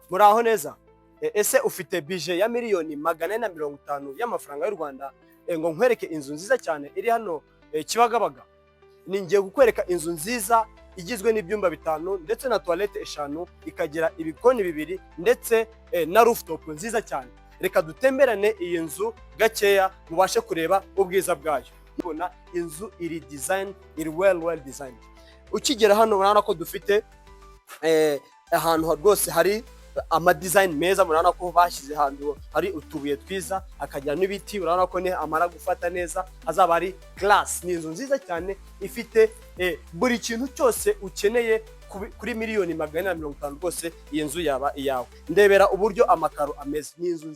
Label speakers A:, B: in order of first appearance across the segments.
A: Muraho neza. Ese ufite bije ya miliyoni 450 y'amafaranga y'u Rwanda ngo nkwereke inzu nziza cyane iri hano Kibagabaga? Ni ngiye kukwereka inzu nziza igizwe n'ibyumba 5 ndetse na toilette 5 ikagira ibikoni 2 ndetse na rooftop nziza cyane. Reka dutemberane iyi nzu gakeya mubashe kureba ubwiza bwayo. Ubona inzu iri design, iri well designed. Ukigera hano urabona ko dufite ahantu rwose hari ama design meza, murabona ko bashyize hantu hari utubuye twiza, akagira n'ibiti, urabona ko ne amara gufata neza, hazaba ari class. Ni inzu nziza cyane ifite buri kintu cyose ukeneye kuri miliyoni 450 rwose iyi nzu yaba iyawe. Ndebera uburyo amakaro ameze. Ni inzu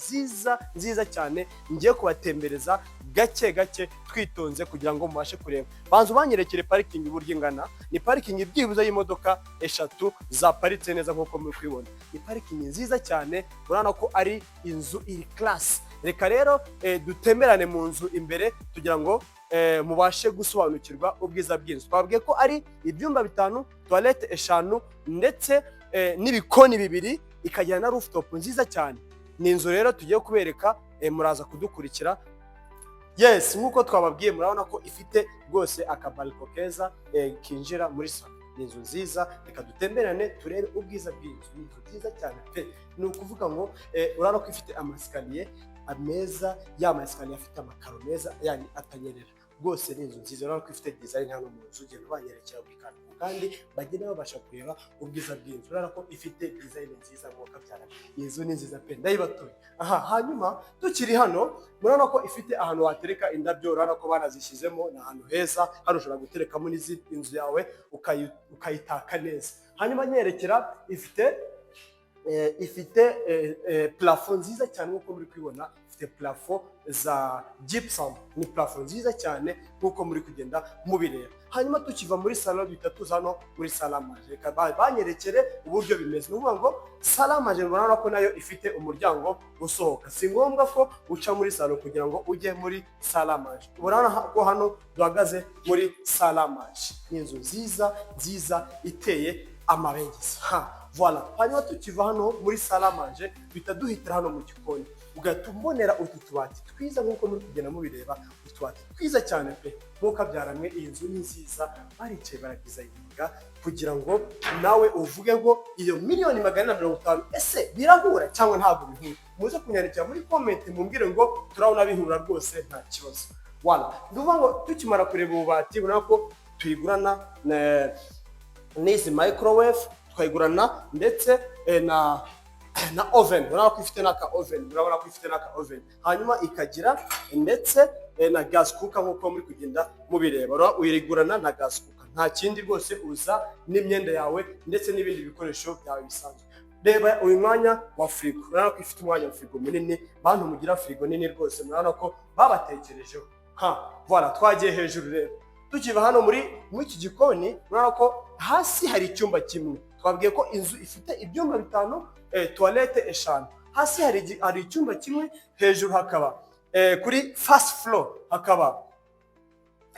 A: nziza cyane ngiye kubatembereza gake twitonze kugira ngo mubashe kureba. Banzu banyerekere parking buryo ingana. Ni parking byibuze y'imodoka 3 zaparitse neza nkuko muri kwibona. Ni parking nziza cyane, urabona ko ari inzu iri class. Reka rero dutemberane mu nzu imbere tugira ngo mubashe gusobanukirwa ubwiza bw'inzu. Twabwiye ko ari ibyumba 5, toilette 5 ndetse n'ibikoni 2, ikagira na rooftop nziza cyane. Ni inzu rero tugiye kubereka, muraza kudukurikira. Yes, nkuko twababwiye murabona ko ifite rwose akabalko keza kinjira muri salo. Ni inzu nziza, reka dutemberane turebe ubwiza bw'inzu. Ni inzu nziza cyane pe. Ni ukuvuga ngo urabona ko ifite amasikaliye ameza, ya masikaliye afite amakaro meza, yani atanyerera. Rwose ni inzu nziza, urabona ko ifite design hano mu nzu, ugenda banyerekera buri kantu kandi bagenda babasha kureba ubwiza bw'inzu. Urabona ko ifite design nziza ngo kabyara. Iyi nzu ni nziza pe, ndayibatuye. Hanyuma tukiri hano murabona ko ifite ahantu watereka indabyo, urabona ko banazishyizemo, na ahantu heza hano ushobora guterekamo inzu yawe ukayitaka neza. Hanyuma nyerekera ifite plafond nziza cyane nkuko muri kwibona. Ifite plafond za gypsum, ni plafond nziza cyane nkuko muri kugenda mubireba. Hanyuma tukiva muri salon bitatu hano muri salle à manger. Reka banyerekere uburyo bimeze. Nuvuga ngo salle à manger urabona ko nayo ifite umuryango usohoka. Si ngombwa ko uca muri salon kugira ngo ujye muri salle à manger. Urabona ko hano duhagaze muri salle à manger. Ni inzu nziza iteye amabengeza. Voilà. Hanyuma tukiva hano muri salle à manger bita duhitira hano mu gikoni. Ugatumbonera utu tubati twiza nkuko muri kugenda mubireba, utubati twiza cyane pe. Nkuko byaramwe iyi nzu ni nziza, baricaye baragiza yinga kugira ngo nawe uvuge ngo iyo miliyoni 450 ese birahura cyangwa ntabwo bihura. Muze kunyandikira muri comment mumbwire ngo turabona bihura rwose nta kibazo. Voilà. Nduvuga ngo tukimara kureba ububati urabona ko tuyigurana n'izi microwave, tukayigurana ndetse na oven. Urabona ko ifite n'aka oven, hanyuma ikagira ndetse na gas cooker nkuko muri kugenda mubireba. Urabona uyigurana na gas cooker, nta kindi rwose uza n'imyenda yawe ndetse n'ibindi bikoresho byawe bisanzwe. Reba uyu mwanya wa frigo, urabona ko ifite umwanya wa frigo munini. Bantu mugira frigo nini rwose murabona ko babatekerejeho. Voilà, twagiye hejuru rero. Tukiva hano muri iki gikoni urabona ko hasi hari icyumba kimwe. Twabwiye ko inzu ifite ibyumba 5, toilette 5. Hasi hari icyumba kimwe, hejuru hakaba kuri first floor hakaba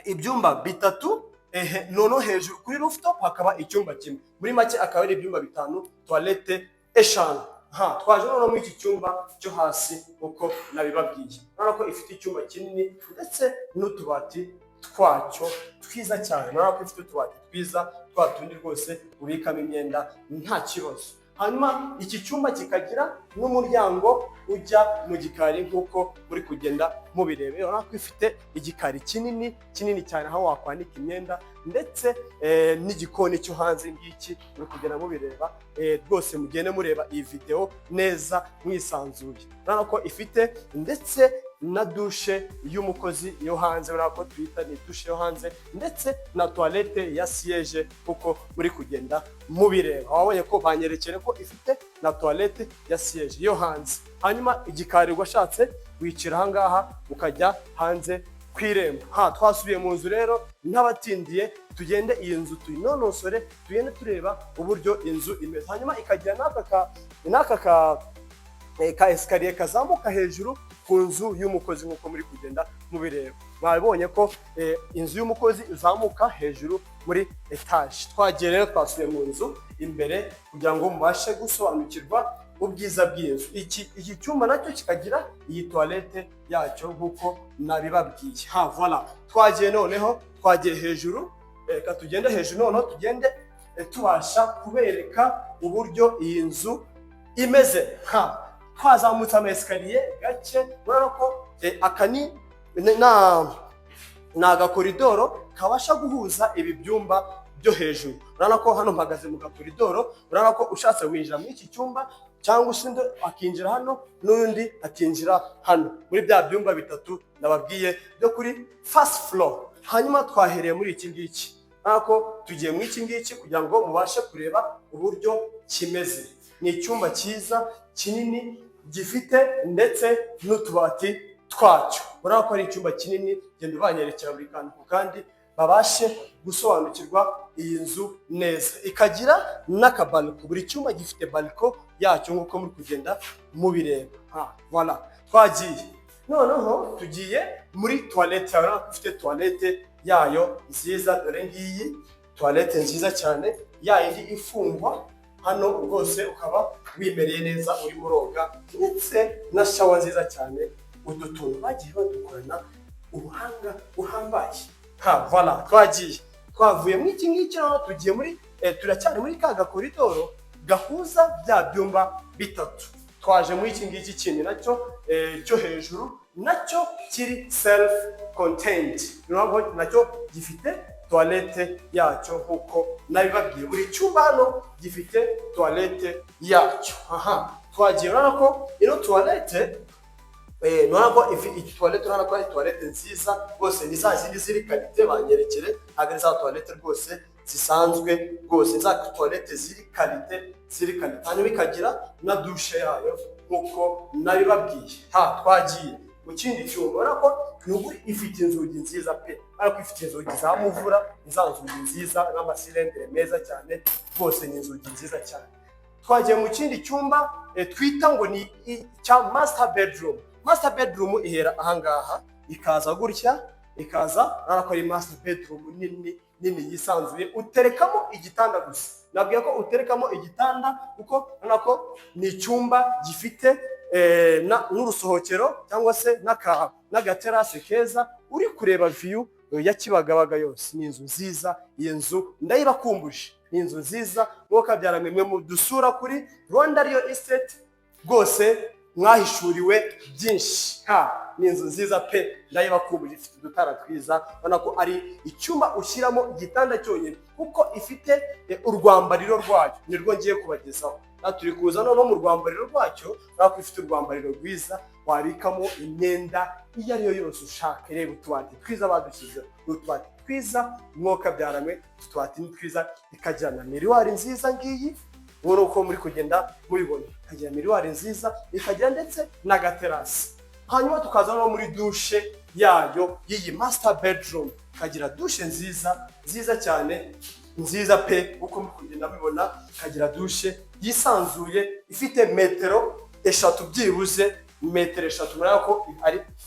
A: ibyumba 3, nono hejuru kuri rooftop hakaba icyumba kimwe. Muri make akaba ari ibyumba 5, toilette 5. Twaje noneho muri iki cyumba cyo hasi uko nabibabwiye. Urabona ko ifite icyumba kinini ndetse n'utubati twacyo twiza cyane. Urabona ko ifite utubati twiza twatundi rwose ubikamo imyenda nta kibazo. Hanyuma iki cyumba kikagira n'umuryango ujya mu gikari nkuko muri kugenda mubirebe. Urabona ko ifite igikari kinini cyane aho wakwanika imyenda ndetse n'igikoni cyo hanze ngiki muri kugenda mubireba. Rwose mugende mureba iyi video neza mwisanzuye. Urabona ko ifite ndetse na douche y'umukozi yo hanze, urabona ko twita ni douche yo hanze ndetse na toilette ya siège kuko muri kugenda mubireba. Wabonye ko banyerekere ko ifite na toilette ya siège yo hanze. Hanyuma igikari washatse wicira aha ngaha ukajya hanze kwirembo. Twasubiye mu nzu rero n'abatindiye, tugende iyi nzu tuyinonosore, tugende tureba uburyo inzu imeze. Hanyuma ikagira n'aka ka escalier kazamuka hejuru ku nzu y'umukozi nkuko muri kugenda mubireba. Mwabonye ko inzu y'umukozi izamuka hejuru muri etage. Twagiye rero twasubiye mu nzu imbere kugira ngo mubashe gusobanukirwa ubwiza bw'inzu. Iki cyumba nacyo kikagira iyi toilette yacyo nk'uko nabibabwiye. Voilà, twagiye noneho, twagiye hejuru. Reka tugende hejuru noneho, tugende tubasha kubereka uburyo iyi nzu imeze. Twazamutse ama esikariye gake, urabona ko aka ni agakoridoro kabasha guhuza ibi byumba byo hejuru. Urabona ko hano mpagaze mu gakoridoro, urabona ko ushatse winjira muri iki cyumba cyangwa usinde akinjira hano n'undi akinjira hano muri bya byumba bitatu nababwiye byo kuri first floor. Hanyuma twahereye muri iki ngiki, urabona ko tugiye muri iki ngiki kugira ngo mubashe kureba uburyo kimeze. Ni icyumba cyiza kinini gifite ndetse n'utubati twacyo. Urabona ko ari icyumba kinini, genda ubanyerekera buri kantu ku kandi babashe gusobanukirwa iyi nzu neza. Ikagira n'akabaliko, buri cyumba gifite baliko yacyo nk'uko muri kugenda mubireba. Voilà, twagiye noneho tugiye muri toilette. Urabona ko ifite toilette yayo nziza, dore ngiyi toilette nziza cyane, yayindi ifungwa hano rwose ukaba wimereye neza uri muroga, ndetse na shawa nziza cyane. Utu tuntu bagiye badukorana ubuhanga buhambaye. Voilà, twavuye muri iki ngiki naho tugiye muri turacyari muri ka gakoridoro gahuza bya byumba bitatu. Twaje muri iki ngiki kindi nacyo cyo hejuru, nacyo kiri self contained. Nacyo gifite toilette yacyo nk'uko nabibabwiye. Buri cyumba hano gifite toilette yacyo. Twagiye, urabona ko ino toilette nubona ko iki toilette, urabona ko ari toilette nziza rwose, ni za zindi ziri kalite banyerekere, ntabwo ari za toilette rwose zisanzwe rwose, za toilette ziri kalite. Hanyuma ikagira na dushe yayo nk'uko nabibabwiye. Twagiye mu kindi cyumba, urabona ko n'ubu ifite inzugi nziza pe, ariko ifite inzugi za muvura, za nzugi nziza n'amasirendere meza cyane, rwose ni inzugi nziza cyane. Twagiye mu kindi cyumba twita ngo ni cya master bedroom. Master bedroom ihera ahangaha ikaza gutya, ikaza, urabona ko ari master bedroom nini yisanzuye, uterekamo igitanda gusa. Nabwiye ko uterekamo igitanda kuko urabona ko ni icyumba gifite n'urusohokero cyangwa se n'agaterase keza, uri kureba view ya Kibagabaga yose. Ni inzu nziza, iyi nzu ndayibakumbuje. Ni inzu nziza mwuka byaramwe mu dusura kuri Rwanda Real Estate, rwose mwahishuriwe byinshi. Ni inzu nziza pe, ndayibakumbuje. Ifite udutara twiza, urabona ko ari icyumba ushyiramo igitanda cyonyine kuko ifite urwambariro rwayo, nirwo ngiye kubagezaho. Turi kuza noneho mu rwambariro rwacyo, urabona ko ifite urwambariro rwiza wabikamo imyenda iyo ari yo yose ushaka. Reba utubati twiza badushyizeho, utubati twiza mwuka byaramwe, utubati ni twiza. Ikagira na miriwari nziza ngiyi, ubona uko muri kugenda mubibona. Ikagira miriwari nziza, ikagira ndetse n'agaterasi. Hanyuma tukaza no muri dushe yayo y'iyi master bedroom. Ikagira dushe nziza cyane, nziza pe, uko muri kugenda mubibona. Ikagira dushe yisanzuye, ifite metero 3 byibuze, metero 3. Murabona ko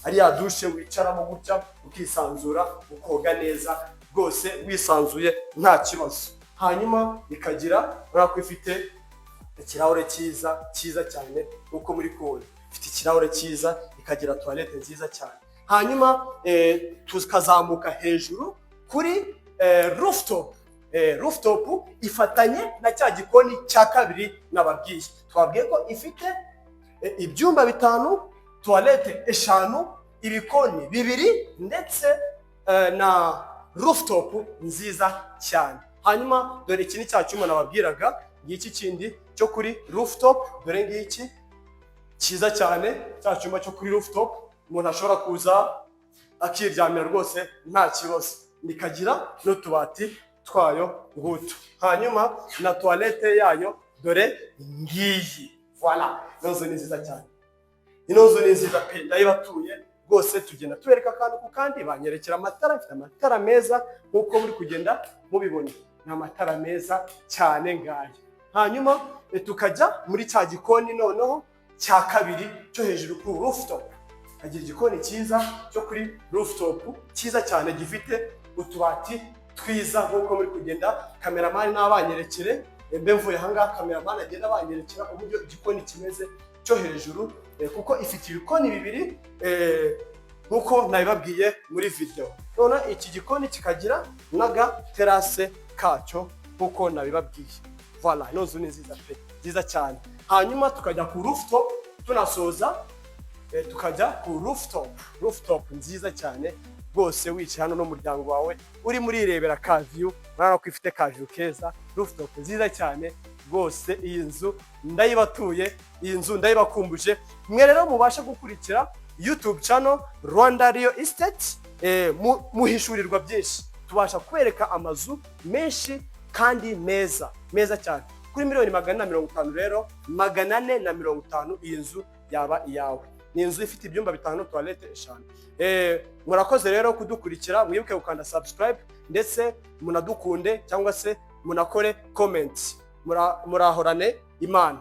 A: ari ya dushe wicaramo gutya ukisanzura, ukoga neza rwose wisanzuye nta kibazo. Hanyuma ikagira, urabona ko ifite ikirahure cyiza cyane uko muri kubona. Ifite ikirahure cyiza, ikagira toilette nziza cyane. Hanyuma tukazamuka hejuru kuri rooftop. Rooftop ifatanye na cya gikoni cya kabiri nababwiye. Twabwiye ko ifite ibyumba 5, toilette 5, ibikoni 2 ndetse na rooftop nziza cyane. Hanyuma dore iki ni cya cyuma nababwiraga, ngiki kindi cyo kuri rooftop. Dore ngiki cyiza cyane, cya cyuma cyo kuri rooftop, umuntu ashobora kuza akiryamira rwose nta kibazo. Nikagira n'utubati twayo ngutu. Hanyuma na toilette yayo dore ngiyi. Voilà, inozo ni nziza cyane. Inozo ni nziza pe, ndayibatuye rwose. Tugenda tubereka akantu ku kandi, banyerekera amatara. Ifite amatara meza nk'uko muri kugenda mubibona. Ni amatara meza cyane ngaya. Hanyuma tukajya muri cya gikoni noneho cya kabiri cyo hejuru ku rooftop. Hagira igikoni cyiza cyo kuri rooftop cyiza cyane, gifite utubati twiza nk'uko muri kugenda. Kameramani n'abanyerekere mbe mvuye ahangaha cameraman agenda banyerekera uburyo igikoni kimeze cyo hejuru, kuko ifite ibikoni bibiri nkuko nabibabwiye muri video. None iki gikoni kikagira n'aga terase kacyo nkuko nabibabwiye. Voilà, ino nzu ni nziza pe, nziza cyane. Hanyuma tukajya ku rooftop tunasoza, tukajya ku rooftop nziza cyane rwose, wicaye hano n'umuryango wawe uri muri irebera ka view, urabona ko ifite ka view keza, rooftop nziza cyane rwose. Iyi nzu ndayibatuye, iyi nzu ndayibakumbuje. Mwe rero mubasha gukurikira YouTube channel Rwanda Real Estate, muhishurirwa byinshi, tubasha kwereka amazu menshi kandi meza cyane. Kuri miliyoni 450 rero 450 iyi nzu yaba iyawe. Ni inzu ifite ibyumba 5, toilette 5. Murakoze rero kudukurikira, mwibuke gukanda subscribe ndetse munadukunde cyangwa se munakore comment. Murahorane Imana.